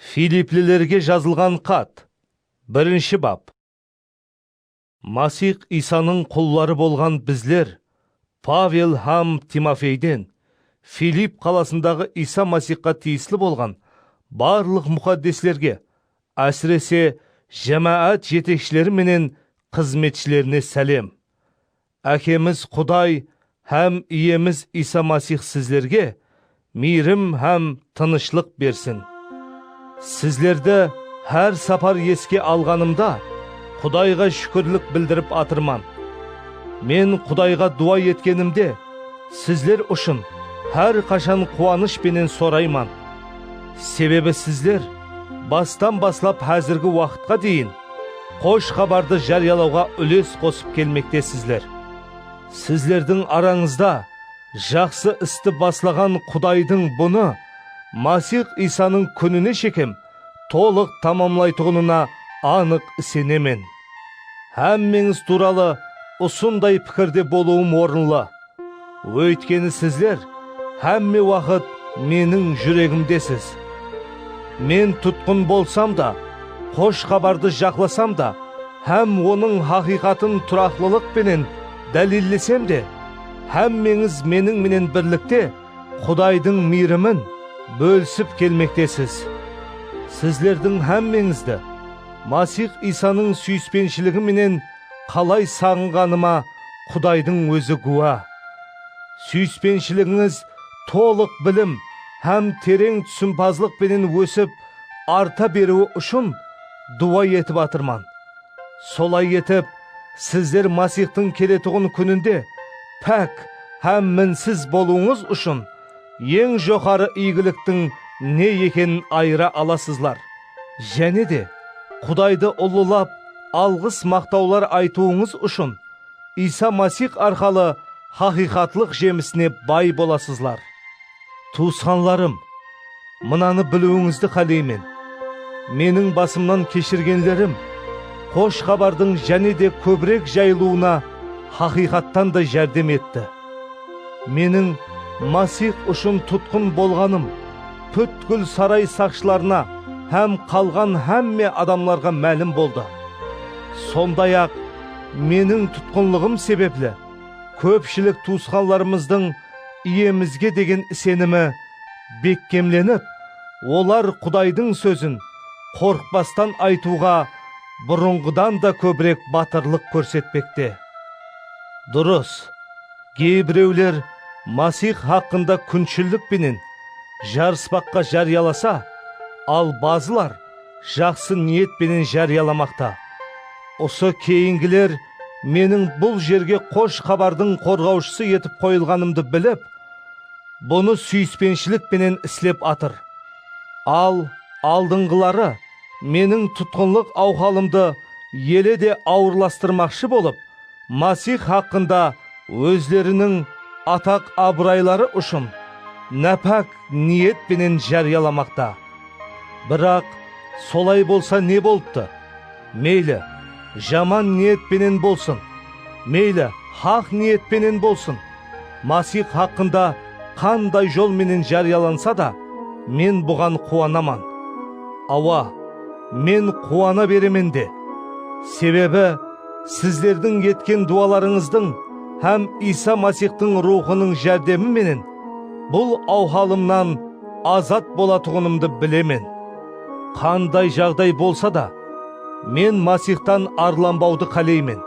Филипплилерге жазылған хат. 1 бап. Масих Исаның құллары болған біздер, Павел һәм Тимофейден, Филипп қаласындағы Иса Масихқа тиеслі болған барлық мұқаддеслерге, әсіресе жамаат жетекшілері менен қызметшілеріне сәлем. Әкеміз Құдай һәм иеміз Иса Масих сізлерге мейірім һәм тынышлық берсін. Сізлерді әр сапар еске алғанымда Құдайға шүкірлік білдіріп атырман. Мен Құдайға дуа еткенімде сізлер үшін әр қашан қуаныш пенен сорайман. Себебі сізлер бастан баслап әзіргі уақытқа дейін қош хабарды жариялауға үлес қосып келмектесізлер. Сізлердің араңызда жақсы істі баслаған Құдайдың бұны Масих Исаның күніне шекем толық тамамлайтығынына анық сенемен. Әммеңіз туралы ұсындай пікірде болуым орынлы. Өйткені сізлер әмме уақыт менің жүрегімдесіз. Мен тұтқын болсам да, қош хабарды жақласам да, әм оның хақиқатын тұрақлылық пенен дәлеллесем де, әммеңіз менің менен бірлікте Құдайдың мейірімін бөлсіп келмектесіз. Сізлердің әммеңізді Масих Исаның сүйіспеншілігі менен қалай сағынғаныма Құдайдың өзі гуа. Сүйіспеншілігіңіз толық білім һәм терең түсінпазлық пенен өсіп арта беруі үшін дуа етіп атырман. Солай етіп, сіздер Масихтың келетұғын күнінде пәк һәм мінсіз болуыңыз үшін ең жоғары игіліктің не екенін айыра аласызлар. Және де Құдайды ұлылап, алғыс мақтаулар айтуыңыз үшін Иса Масих арқалы хақиқатлық жемісіне бай боласызлар. Туысқанларым, мынаны білуіңізді қалеймен. Менің басымнан кешіргенлерім қош хабардың және де көбірек жайылуына хақиқаттан да жәрдем етті. Менің Масих үшін тұтқын болғаным бүткіл сарай сақшыларына һәм қалған әмме адамларға мәлім болды. Сондай-ақ менің тұтқынлығым себеплі көпшілік туысқанларымыздың иемізге деген сенімі беккемленіп, олар Құдайдың сөзін қорықпастан айтуға бұрынғыдан да көбірек батырлық көрсетпекте. Дұрыс, кейбіреулер Масих хақында күншілдік пенен жарыспаққа жарияласа, ал базылар жақсы ниетпенен жарияламақта. Осы кейінгілер менің бұл жерге қош хабардың қорғаушысы етіп қойылғанымды біліп, бұны сүйіспеншілікпенен іслеп атыр. Ал алдыңғылары менің тұтқынлық ауқалымды еле де ауырластырмақшы болып, Масих хақында өздерінің атақ абырайлары үшін нәпәк ниетпенен жарияламақта. Бірақ солай болса не болыпты? Мейлі жаман ниетпенен болсын, мейлі хақ ниетпенен болсын, Масих хақында қандай жолменен жарияланса да, мен бұған қуанаман. Ауа, мен қуана беремен де. Себебі сіздердің еткен дуаларыңыздың һәм Иса Масихтың рухының жәрдемі менен бұл ауқалымнан азат болатығынымды білемен. Қандай жағдай болса да, мен Масихтан арланбауды қалеймен.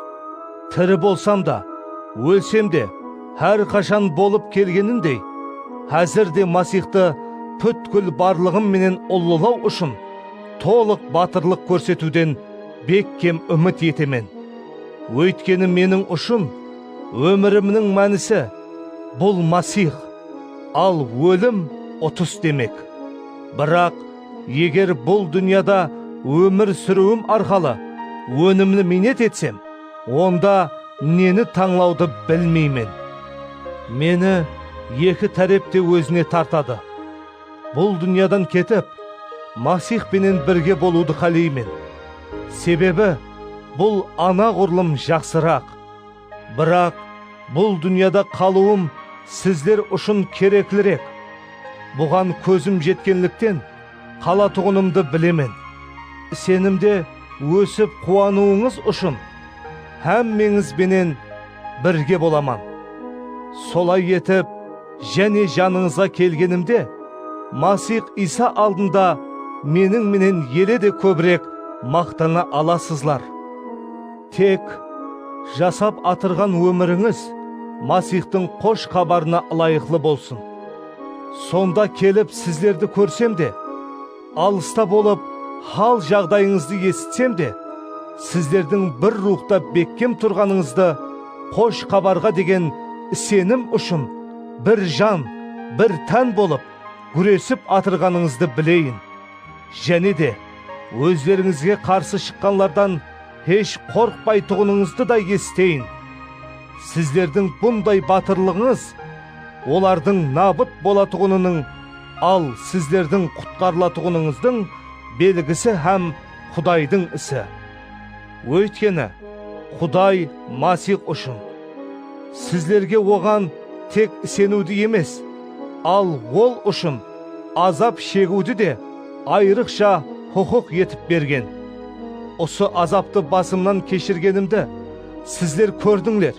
Тірі болсам да, өлсем де, әр қашан болып келгеніндей, әзірде Масихты бүткіл барлығым менен ұлылау үшін толық батырлық көрсетуден беккем үміт етемен. Өйткені менің үшін өмірімнің мәнісі бұл Масих, ал өлім ұтыс демек. Бірақ егер бұл дүнияда өмір сүруім арқалы өнімні минет етсем, онда нені таңлауды білмеймін. Мені екі тәрепте өзіне тартады. Бұл дүниядан кетіп, Масих пенен бірге болуды қалеймін. Себебі бұл ана ғұрлым жақсырақ. Бірақ бұл дүнияда қалуым сіздер үшін кереклірек. Бұған көзім жеткенліктен қалатығынымды білемен. Сенімде өсіп қуануыңыз үшін әммеңіз бенен бірге боламан. Солай етіп, және жаныңызға келгенімде, Масих Иса алдында менің еледе көбірек мақтана аласызлар. Тек жасап атырған өміріңіз Масихтың қош хабарына лайықлы болсын. Сонда келіп сіздерді көрсем де, алыста болып хал жағдайыңызды есітсем де, сіздердің бір рухта беккем тұрғаныңызды қош хабарға деген сенім үшін бір жан, бір тән болып күресіп атырғаныңызды білейін. Және де өздеріңізге қарсы шыққанлардан еш қорықпайтұғыныңызды да естейін. Сіздердің бұндай батырлығыңыз олардың набыт болатұғынының, ал сіздердің құтқарылатұғыныңыздың белгісі һәм Құдайдың ісі. Өйткені Құдай Масих үшін сіздерге оған тек сенуді емес, ал ол үшін азап шегуді де айрықша құқық етіп берген. Осы азапты басымнан кешіргенімді сіздер көрдіңлер,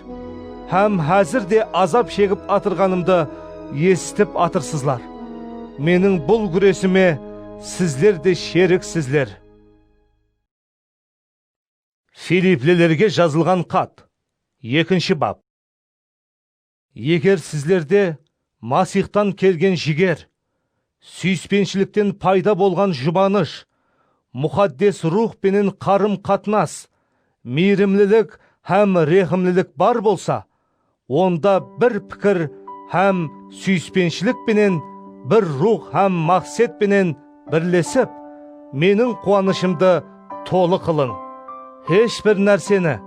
һәм әзір де азап шегіп атырғанымды естіп атырсызлар. Менің бұл күресіме сіздер де шеріксізлер. Филипплілерге жазылған хат, 2 бап. Егер сіздерде Масихтан келген жігер, сүйіспеншіліктен пайда болған жұбаныш, мұқаддес рух пенен қарым қатынас, мейірімлілік һәм рехімлілік бар болса, онда бір пікір һәм сүйіспеншілік пенен, бір рух һәм мақсет пенен бірлесіп, менің қуанышымды толы қылың. Ешбір нәрсені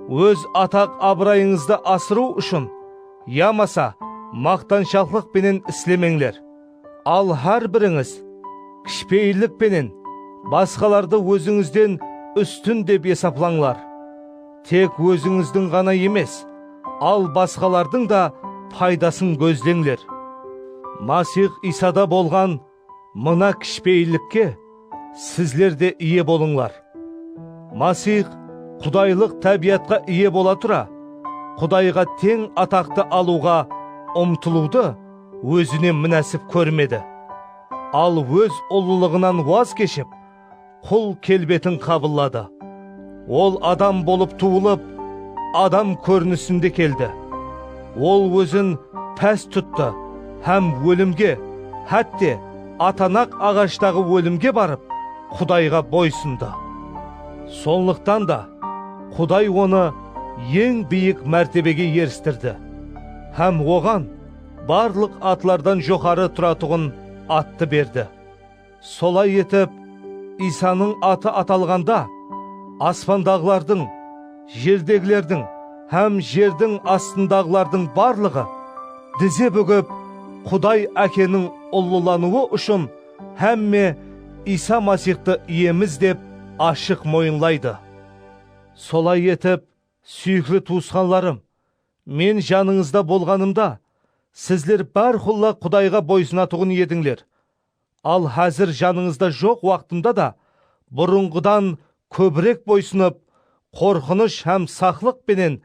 өз атақ абырайыңызды асыру үшін, ямаса мақтаншақлық пенен іслемеңлер. Ал әр біріңіз кішіпейілік пенен басқаларды өзіңізден үстін деп есаплаңлар. Тек өзіңіздің ғана емес, ал басқалардың да пайдасын көздеңлер. Масих Исада болған мына кішіпейілікке сізлер де ие болыңлар. Масих құдайлық табиатқа ие бола тұра, Құдайға тең атақты алуға ұмтылуды өзіне мүнәсіп көрмеді. Ал өз ұлылығынан ваз кешіп, құл келбетін қабыллады. Ол адам болып туылып, адам көрінісінде келді. Ол өзін пәс тұтты, һәм өлімге, хәтте атанақ ағаштағы өлімге барып, Құдайға бойсынды. Сонлықтан да Құдай оны ең биік мәртебеге ерістірді, һәм оған барлық атлардан жоғары тұратұғын атты берді. Солай етіп, Исаның аты аталғанда, аспандағылардың, жердегілердің, һәм жердің астындағылардың барлығы тізе бүгіп, Құдай әкенің ұлылануы үшін һәмме Иса Масихты иеміз деп ашық мойынлайды. Солай етіп, сүйіклі туысқанларым, мен жаныңызда болғанымда, сізлер бәрқұлла Құдайға бойсынатұғын едіңлер. Ал әзір жаныңызда жоқ уақытында да, бұрынғыдан көбірек бойсынып, қорқыныш һәм сақлық пенен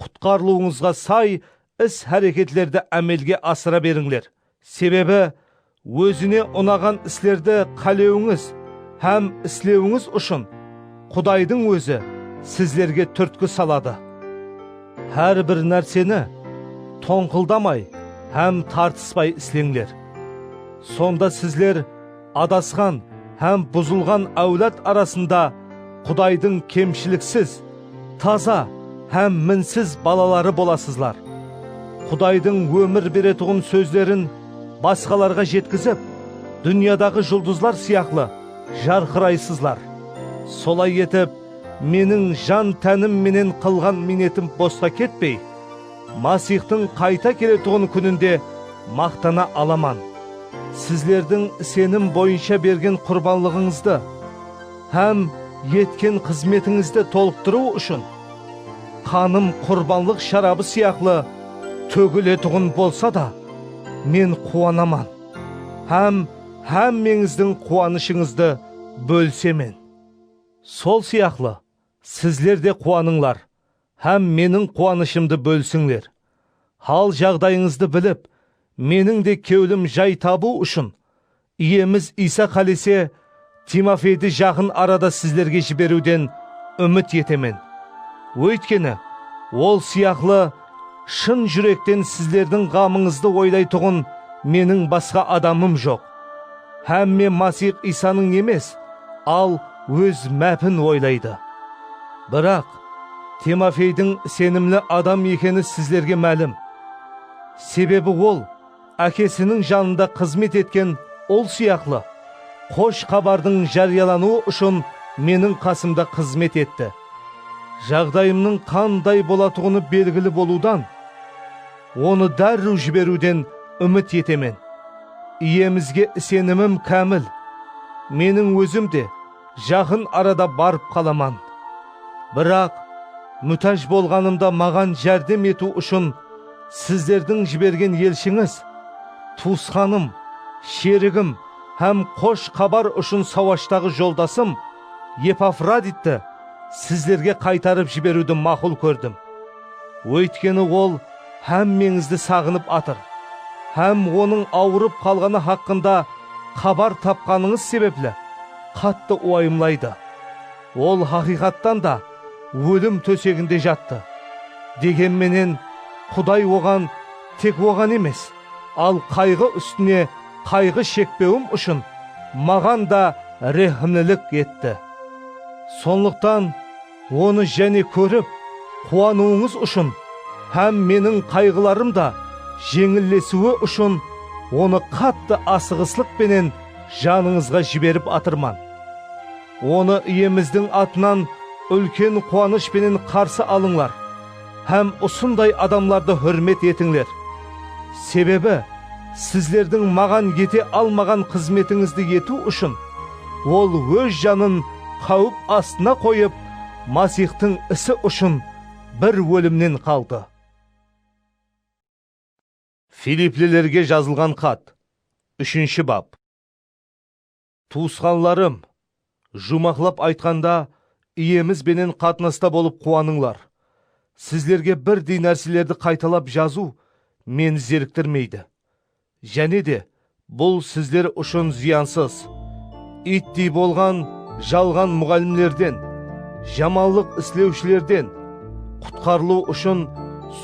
құтқарылуыңызға сай іс-әрекетлерді әмелге асыра беріңлер. Себебі, өзіне ұнаған іслерді қалеуіңіз һәм іслеуіңіз үшін Құдайдың өзі сізлерге түрткі салады. Әр бір нәрсені тоңқылдамай һәм тартыспай іслеңлер. Сонда сізлер адасқан һәм бұзылған әулет арасында Құдайдың кемшіліксіз, таза һәм мінсіз балалары боласызлар. Құдайдың өмір беретұғын сөздерін басқаларға жеткізіп, дүниядағы жұлдызлар сияқлы жарқырайсызлар. Солай етіп, менің жан тәнім менен қылған минетім босқа кетпей, Масихтың қайта келетұғын күнінде мақтана аламан. Сізлердің сенім бойынша берген құрбанлығыңызды һәм еткен қызметіңізді толықтыру үшін қаным құрбанлық шарабы сияқлы төгілетұғын болса да, мен қуанаман. Һәм әммеңіздің қуанышыңызды бөлсемен. Сол сияқлы, сізлер де қуаныңлар, әм менің қуанышымды бөлсіңлер. Хал жағдайыңызды біліп, менің де кеулім жай табу үшін, иеміз Иса қалесе Тимофейді жақын арада сіздерге жіберуден үміт етемен. Өйткені, ол сияқлы шын жүректен сіздердің ғамыңызды ойлайтұғын менің басқа адамым жоқ. Әмме Масих Исаның емес, ал өз мәпін ойлайды. Бірақ Тимофейдің сенімлі адам екені сіздерге мәлім. Себебі ол, әкесінің жанында қызмет еткен ол сияқлы, қош хабардың жариялануы үшін менің қасымда қызмет етті. Жағдайымның қандай болатұғыны белгілі болудан, оны дәру жіберуден үміт етемен. Иемізге сенімім кәміл. Менің өзім де жақын арада барып қаламан. Бірақ, мүтәж болғанымда маған жәрдем ету үшін сіздердің жіберген елшіңіз, туысқаным, шерігім, һәм қош хабар үшін сауаштағы жолдасым Епафрадитті сіздерге қайтарып жіберуді мақұл көрдім. Өйткені ол әммеңізді сағынып атыр. Һәм оның ауырып қалғаны хақында хабар тапқаныңыз себеплі қатты уайымлайды. Ол хақиқаттан да өлім төсегінде жатты. Дегенменен Құдай оған тек оған емес, ал қайғы үстіне қайғы шекпеуім үшін маған да рехімлілік етті. Сондықтан оны және көріп, қуануыңыз үшін, һәм менің қайғыларым да жеңілдесуі үшін оны қатты асығыслықпенен жаныңызға жіберіп атырман. Оны иеміздің атынан үлкен қуанышпенен қарсы алыңлар, һәм осындай адамларды hürmet етіңлер. Себебі, сіздердің маған ете алмаған қызметіңізді ету үшін, ол өз жанын қауіп астына қойып, Масихтың ісі үшін бір өлімнен қалды. Филипплілерге жазылған хат. 3 бап. Туысқанларым, жұмақлап айтқанда, иемізбенен қатынаста болып қуаныңлар. Сіздерге бірдей нәрселерді қайталап жазу мен зеріктірмейді. Және де бұл сіздер үшін зиянсыз. Иттей болған жалған мұғалімлерден, жаманлық істеушілерден, құтқарылу үшін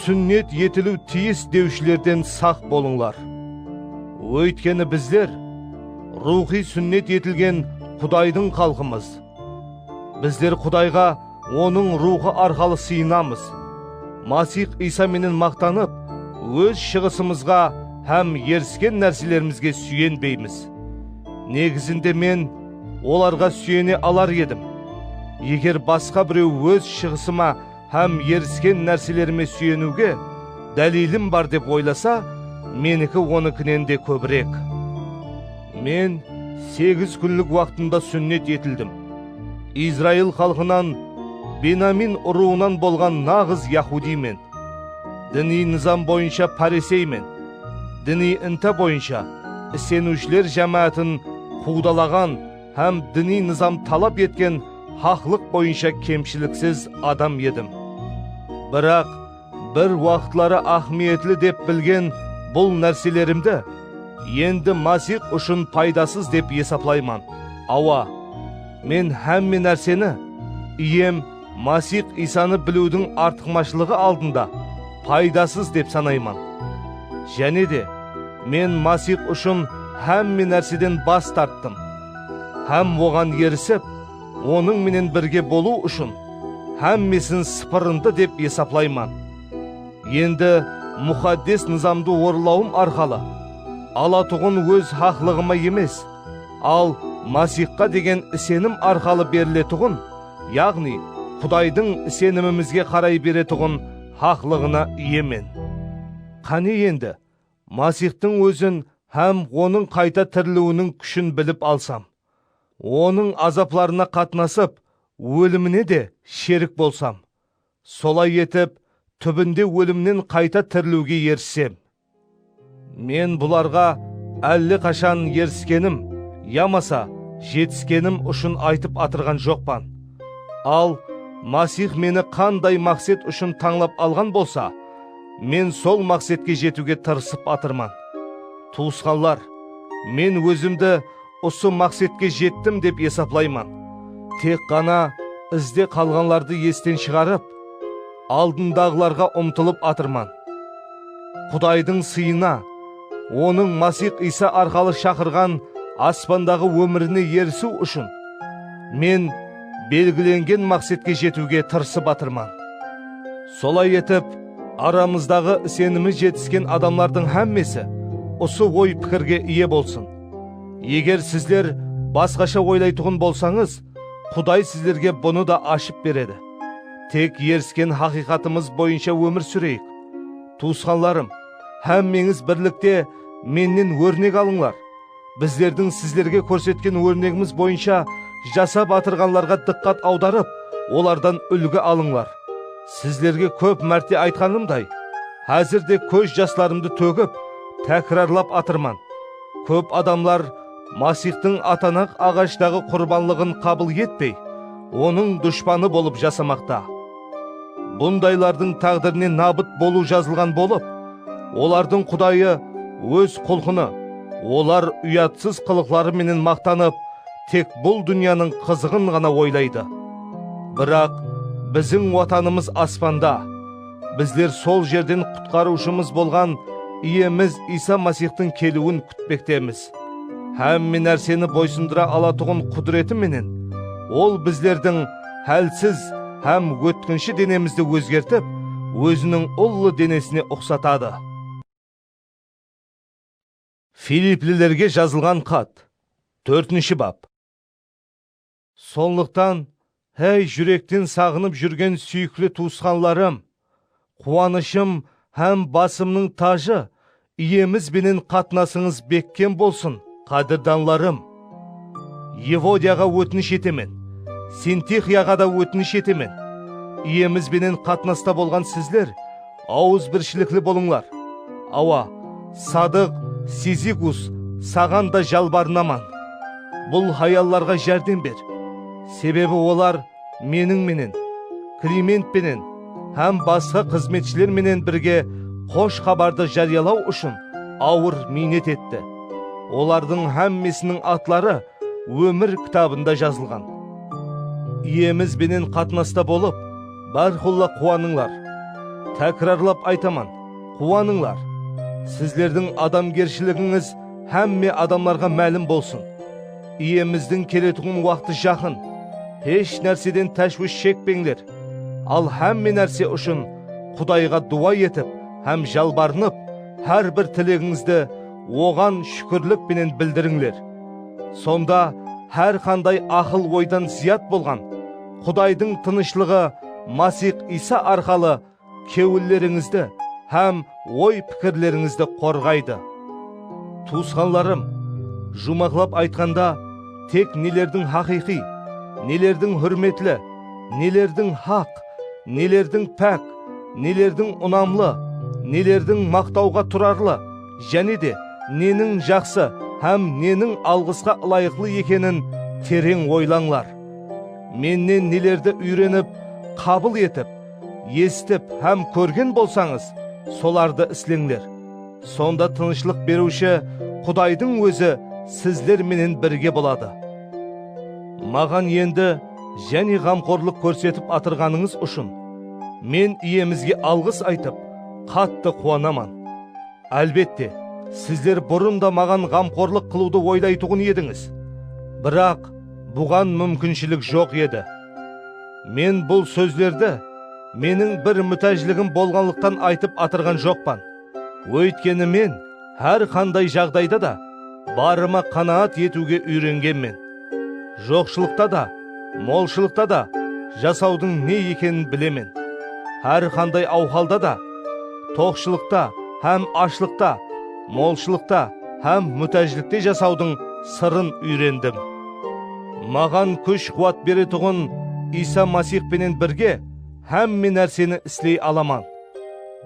сүннет етілу тиіс деушілерден сақ болыңлар. Өйткені біздер рухи сүннет етілген Құдайдың халқымыз. Біздер Құдайға оның рухы арқылы сыйынамыз. Масих Иса менен мақтанып, өз шығысымызға һәм еріскен нәрселерімізге сүйенбейміз. Негізінде мен оларға сүйене алар едім. Егер басқа біреу өз шығысыма һәм еріскен нәрселеріме сүйенуге дәлелім бар деп ойласа, менікі оныкінен де көбірек. Мен 8 күнлік уақытында сүннет етілдім. Израил халқынан Бенамин ұруынан болған нағыз яхудимен. Діни низам бойынша паресеймен. Діни інті бойынша ісенушілер жамаатын қудалаған һәм діни низам талап еткен хақлық бойынша кемшіліксіз адам едім. Бірақ бір уақытлары ахметлі деп білген бұл нәрселерімді енді Масих үшін пайдасыз деп есаплайман. Ауа, мен һәмме нәрсені ием Масих Исаны білудің артықмашылығы алдында пайдасыз деп санайман. Және де мен Масих үшін һәмме нәрседен бас тарттым. Һәм оған ерісіп, оның менен бірге болу үшін һәммесін сыпырынды деп есаплайман. Енді мұқаддес низамды орылауым арқалы алатұғын өз хақлығыма емес, ал Масихқа деген сенім арқалы берілетұғын, яғни Құдайдың сенімімізге қарай беретұғын хақлығына иемен. Қане енді, Масихтың өзін һәм оның қайта тірілуінің күшін біліп алсам, оның азапларына қатынасып, өліміне де шерік болсам, солай етіп, түбінде өлімнен қайта тірілуге ерсем. Мен бұларға әлі қашан еріскенім, Ямаса, жетіскенім үшін айтып атырған жоқпан. Ал Масих мені қандай мақсет үшін таңлап алған болса, мен сол мақсетке жетуге тырысып атырман. Туысқанлар, мен өзімді осы мақсетке жеттім деп есаплайман. Тек қана ізде қалғанларды естен шығарып, алдындағыларға ұмтылып атырман. Құдайдың сыйына, оның Масих Иса арқалы шақырған аспандағы өміріне ерісу үшін мен белгіленген мақсетке жетуге тырысып атырман. Солай етіп, арамыздағы сенімі жетіскен адамлардың әммесі осы ой пікірге ие болсын. Егер сіздер басқаша ойлайтұғын болсаңыз, Құдай сіздерге бұны да ашып береді. Тек еріскен хақиқатымыз бойынша өмір сүрейік. Туысқанларым, әммеңіз бірлікте меннен өрнек алыңлар. Біздердің сіздерге көрсеткен өрнегіміз бойынша жасап атырғанларға диққат аударып, олардан үлгі алыңлар. Сіздерге көп мәрте айтқанымдай, әзірде көз жастарымды төгіп, тәкрарлап атырман. Көп адамлар Масихтың атанақ ағаштағы құрбанлығын қабыл етпей, оның дұшпаны болып жасамақта. Бұндайлардың тағдыріне набыт болу жазылған болып, олардың Құдайы өз құлқыны, олар ұятсыз қылықлары менен мақтанып, тек бұл дүнияның қызығын ғана ойлайды. Бірақ біздің отанымыз аспанда. Біздер сол жерден құтқарушымыз болған иеміз Иса Масихтың келуін күтпектеміз. Әмме нәрсені бойсындыра алатұғын құдіреті менен, ол біздердің әлсіз һәм өткінші денемізді өзгертіп, өзінің ұлы денесіне ұқсатады. Филипплілерге жазылған хат, 4-ші бап. Сондықтан, әй жүректен сағынып жүрген сүйіклі туысқанларым, қуанышым һәм басымның тажы, иеміз бенен қатынасыңыз беккен болсын, қадырданларым. Еводияға өтініш етемен, Синтихияға да өтініш етемен. Иеміз бенен қатынаста болған сізлер, ауыз біршіліклі болыңлар. Ауа, Садық, Сизигус, саған да жалбарынаман. Бұл хаялларға жәрдем бер. Себебі олар менің менен, Климент менен, һәм басқа қызметшілер менен бірге қош хабарды жариялау үшін ауыр минет етті. Олардың әммесінің атлары өмір кітабында жазылған. Иеміз бенен қатынаста болып, бархолла қуаныңлар. Тәкрарлап айтаман, қуаныңлар. Сіздердің адамгершілігіңіз әмме адамларға мәлім болсын. Иеміздің келетұғын уақыты жақын. Еш нәрседен тәшвіш шекпеңдер. Ал әмме нәрсе үшін Құдайға дуа етіп, һәм жалбарынып, әр бір тілегіңізді оған шүкірлік менен білдіріңлер. Сонда әр қандай ақыл ойдан зият болған Құдайдың тынышлығы Масих Иса арқалы кеуіллеріңізді һәм ой пікірлеріңізді қорғайды. Туысқанларым, жұмақлап айтқанда, тек нелердің хақиқи, нелердің хүрметлі, нелердің хақ, нелердің пәк, нелердің ұнамлы, нелердің мақтауға тұрарлы, және де ненің жақсы һәм ненің алғысқа лайықлы екенін терең ойлаңлар. Меннен нелерді үйреніп, қабыл етіп, естіп һәм көрген болсаңыз, соларды істеңлер. Сонда тынышлық беруші Құдайдың өзі сіздер менен бірге болады. Маған енді және ғамқорлық көрсетіп атырғаныңыз үшін мен иемізге алғыс айтып, қатты қуанаман. Әлбетте, сіздер бұрын да маған ғамқорлық қылуды ойлайтұғын едіңіз. Бірақ бұған мүмкіншілік жоқ еді. Мен бұл сөздерді менің бір мүтәжлігім болғанлықтан айтып атырған жоқпан. Өйткені мен әр қандай жағдайда да барыма қанаат етуге үйренгенмен. Жоқшылықта да, молшылықта да жасаудың не екенін білемен. Әр қандай ауқалда да, тоқшылықта һәм ашлықта, молшылықта һәм мүтәжлікте жасаудың сырын үйрендім. Маған күш қуат беретұғын Иса Масихпенен бірге әмме нәрсені істей аламан.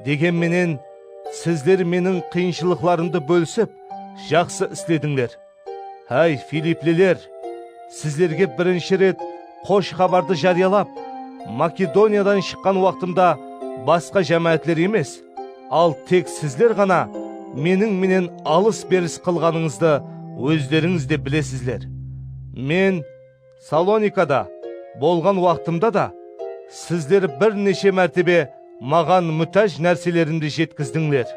Дегенменен, сіздер менің қиыншылықларымды бөлісіп, жақсы істедіңдер. Hey Филипплилер, сіздерге бірінші рет қош хабарды жариялап, Македониядан шыққан уақытымда басқа жәмәәтлер емес, ал тек сіздер ғана менің алыс беріс қылғаныңызды өздеріңіз де білесіздер. Мен Салоникада болған уақытымда да сіздер бірнеше мәртебе маған мұқтаж нәрселерімді жеткіздіңдер.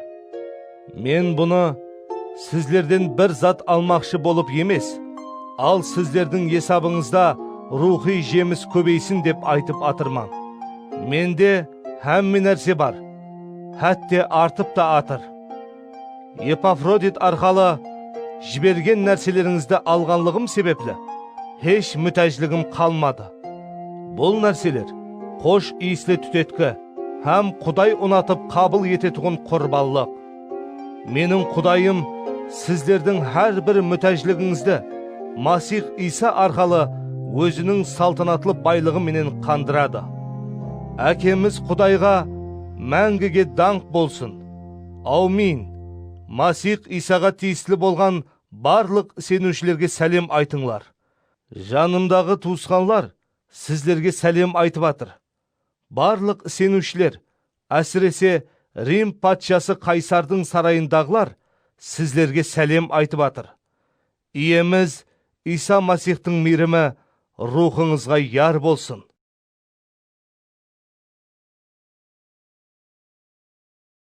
Мен бұны сіздерден бір зат алмақшы болып емес, ал сіздердің есабыңызда рухи жеміс көбейсін деп айтып атырман. Менде һәмме нәрсе бар, хәтте артып та атыр. Епафродит арқалы жіберген нәрселеріңізді алғанлығым себеплі еш мұқтажлығым қалмады. Бұл нәрселер қош иіслі түтеткі һәм Құдай ұнатып қабыл ететұғын құрбаллық. Менің Құдайым сіздердің әр бір мұқтажлығыңызды Масих Иса арқалы өзінің салтанатлы байлығы менен қандырады. Әкеміз Құдайға мәңгіге даңқ болсын. Аумин. Масих Исаға тиісілі болған барлық сенушілерге сәлем айтыңлар. Жанымдағы туысқанлар сіздерге сәлем айтып атыр. Барлық сенушілер, әсіресе Рим патшасы Қайсардың сарайындағылар сіздерге сәлем айтып атыр. Иеміз Иса Масихтың мейірімі рухыңызға яр болсын.